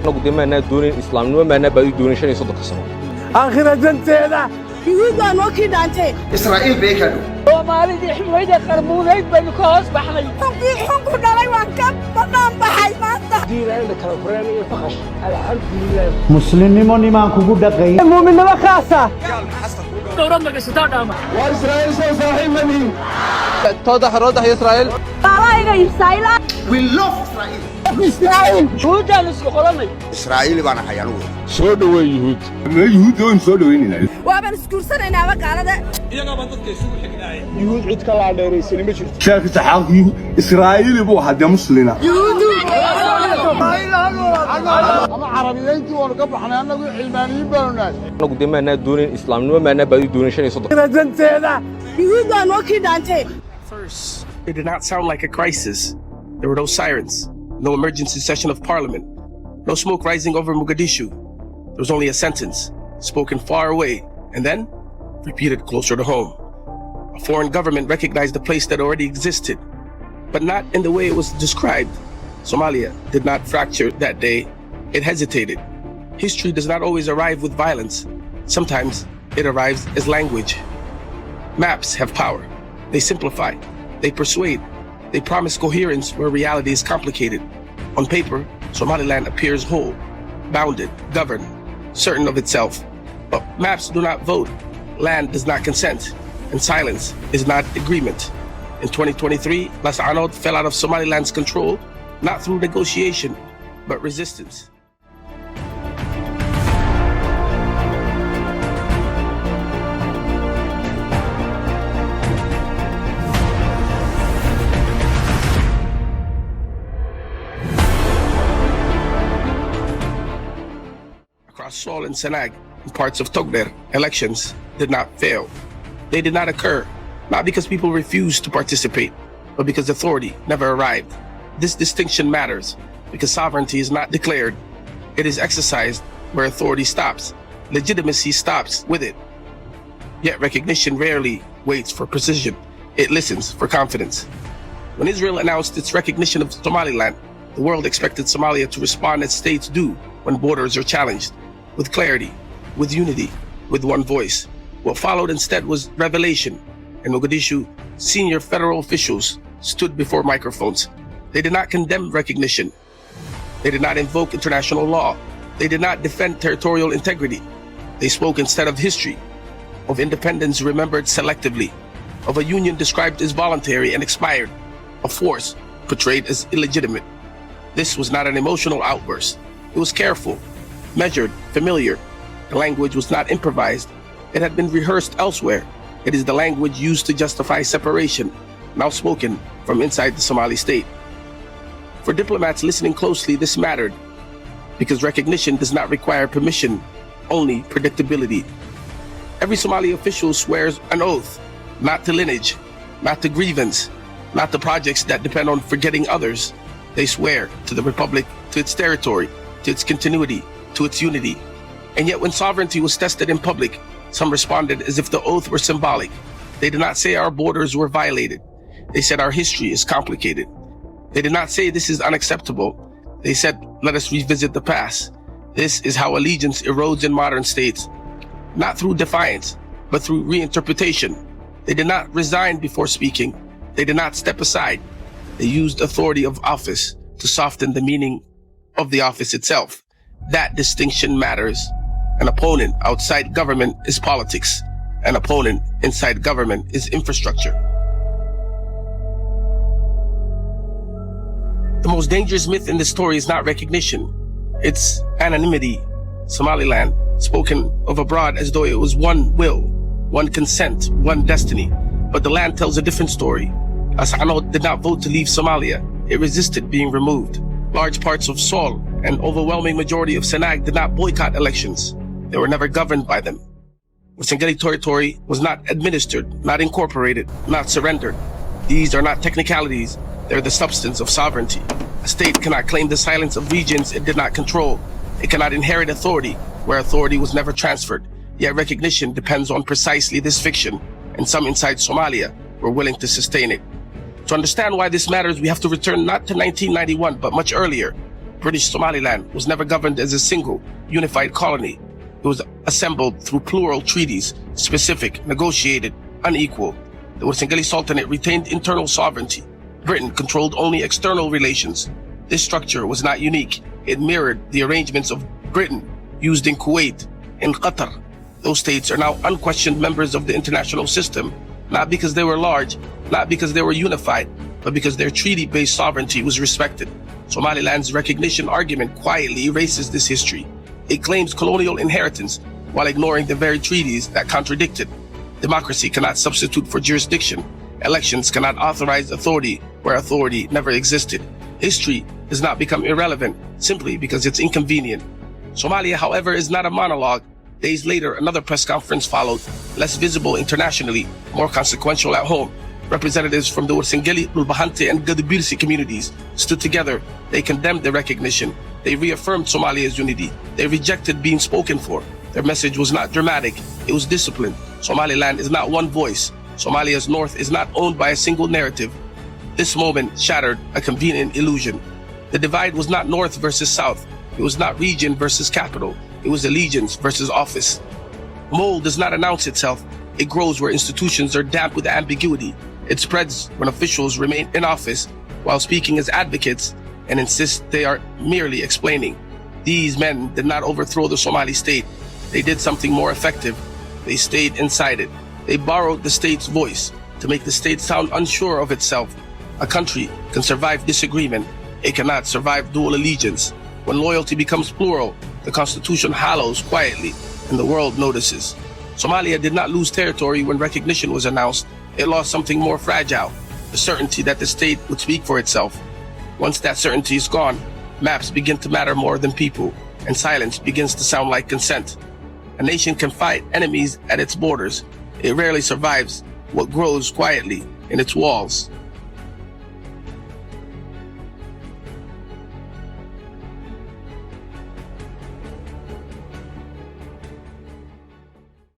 نقدمنا دون الإسلام وما بدي دون شيء صدق السماء. آخر جنتنا. يهودا نوكي دانتي. إسرائيل بيكادو. ومالي دي حميدة كرموني بنكوس بحلي. تبدي حنكو داري وانكب بدام بحي مانتا. دير عندك القرآن فخش. الحمد لله. مسلمين موني ما كوبو دقي. المؤمن ما خاصة. دوران دقي ستار داما. وإسرائيل صاحب مني. توضح إسرائيل. طالعين إسرائيل. We love Israel. إسرائيل. شو جالس يقولني؟ إسرائيل بانا حيانوه. سودوا يهود. ما يهود دون سودوا هنا. وابن سكور سنة أنا بقى يهود عد كلا على رئيسنا مش. شاكت حاكي إسرائيل بو حد مسلنا. يهود. أنا عربيين تي وأنا قبل حنا نقول علمانيين بنات. نقدمنا دون الإسلام وما بدي دون شيء صدق. يهودا نوكي دانتي. First, it did not sound like a crisis. There were no sirens, no emergency session of parliament, no smoke rising over Mogadishu. There was only a sentence, spoken far away, and then repeated closer to home. A foreign government recognized a place that already existed, but not in the way it was described. Somalia did not fracture that day. It hesitated. History does not always arrive with violence. Sometimes it arrives as language. Maps have power. They simplify. They persuade. They promise coherence where reality is complicated. On paper, Somaliland appears whole, bounded, governed, certain of itself. But maps do not vote. Land does not consent. And silence is not agreement. In 2023, Las Anod fell out of Somaliland's control, not through negotiation, but resistance. Sool and Sanaag and parts of Togder, elections did not fail. They did not occur, not because people refused to participate, but because authority never arrived. This distinction matters because sovereignty is not declared. It is exercised where authority stops. Legitimacy stops with it. Yet recognition rarely waits for precision. It listens for confidence. When Israel announced its recognition of Somaliland, the world expected Somalia to respond as states do when borders are challenged. With clarity, with unity, with one voice. What followed instead was revelation. In Mogadishu, senior federal officials stood before microphones. They did not condemn recognition. They did not invoke international law. They did not defend territorial integrity. They spoke instead of history, of independence remembered selectively, of a union described as voluntary and expired, of force portrayed as illegitimate. This was not an emotional outburst. It was careful, measured, familiar. The language was not improvised. It had been rehearsed elsewhere. It is the language used to justify separation, now spoken from inside the Somali state. For diplomats listening closely, this mattered, because recognition does not require permission, only predictability. Every Somali official swears an oath, not to lineage, not to grievance, not to projects that depend on forgetting others. They swear to the republic, to its territory, to its continuity, to its unity. And yet when sovereignty was tested in public, some responded as if the oath were symbolic. They did not say our borders were violated. They said our history is complicated. They did not say this is unacceptable. They said, let us revisit the past. This is how allegiance erodes in modern states, not through defiance, but through reinterpretation. They did not resign before speaking. They did not step aside. They used authority of office to soften the meaning of the office itself. That distinction matters. An opponent outside government is politics. An opponent inside government is infrastructure. The most dangerous myth in this story is not recognition. It's anonymity. Somaliland, spoken of abroad as though it was one will, one consent, one destiny. But the land tells a different story. Las Anod did not vote to leave Somalia. It resisted being removed. Large parts of Sool and overwhelming majority of Sanaag did not boycott elections. They were never governed by them. Wasangeli territory was not administered, not incorporated, not surrendered. These are not technicalities. They're the substance of sovereignty. A state cannot claim the silence of regions it did not control. It cannot inherit authority where authority was never transferred. Yet recognition depends on precisely this fiction, and some inside Somalia were willing to sustain it. To understand why this matters, we have to return not to 1991, but much earlier, British Somaliland was never governed as a single, unified colony. It was assembled through plural treaties, specific, negotiated, unequal. The Wursangali Sultanate retained internal sovereignty. Britain controlled only external relations. This structure was not unique. It mirrored the arrangements of Britain used in Kuwait and Qatar. Those states are now unquestioned members of the international system, not because they were large, not because they were unified, but because their treaty-based sovereignty was respected. Somaliland's recognition argument quietly erases this history. It claims colonial inheritance while ignoring the very treaties that contradict it. Democracy cannot substitute for jurisdiction. Elections cannot authorize authority where authority never existed. History does not become irrelevant simply because it's inconvenient. Somalia, however, is not a monologue. Days later, another press conference followed, less visible internationally, more consequential at home. Representatives from the Wursangali, Nulbahante, and Gadabirsi communities stood together. They condemned the recognition. They reaffirmed Somalia's unity. They rejected being spoken for. Their message was not dramatic, it was disciplined. Somaliland is not one voice. Somalia's north is not owned by a single narrative. This moment shattered a convenient illusion. The divide was not north versus south. It was not region versus capital. It was allegiance versus office. Mold does not announce itself. It grows where institutions are damp with ambiguity. It spreads when officials remain in office while speaking as advocates and insist they are merely explaining. These men did not overthrow the Somali state. They did something more effective. They stayed inside it. They borrowed the state's voice to make the state sound unsure of itself. A country can survive disagreement. It cannot survive dual allegiance. When loyalty becomes plural, the constitution hallows quietly and the world notices. Somalia did not lose territory when recognition was announced. It lost something more fragile, the certainty that the state would speak for itself. Once that certainty is gone, maps begin to matter more than people, and silence begins to sound like consent. A nation can fight enemies at its borders. It rarely survives what grows quietly in its walls.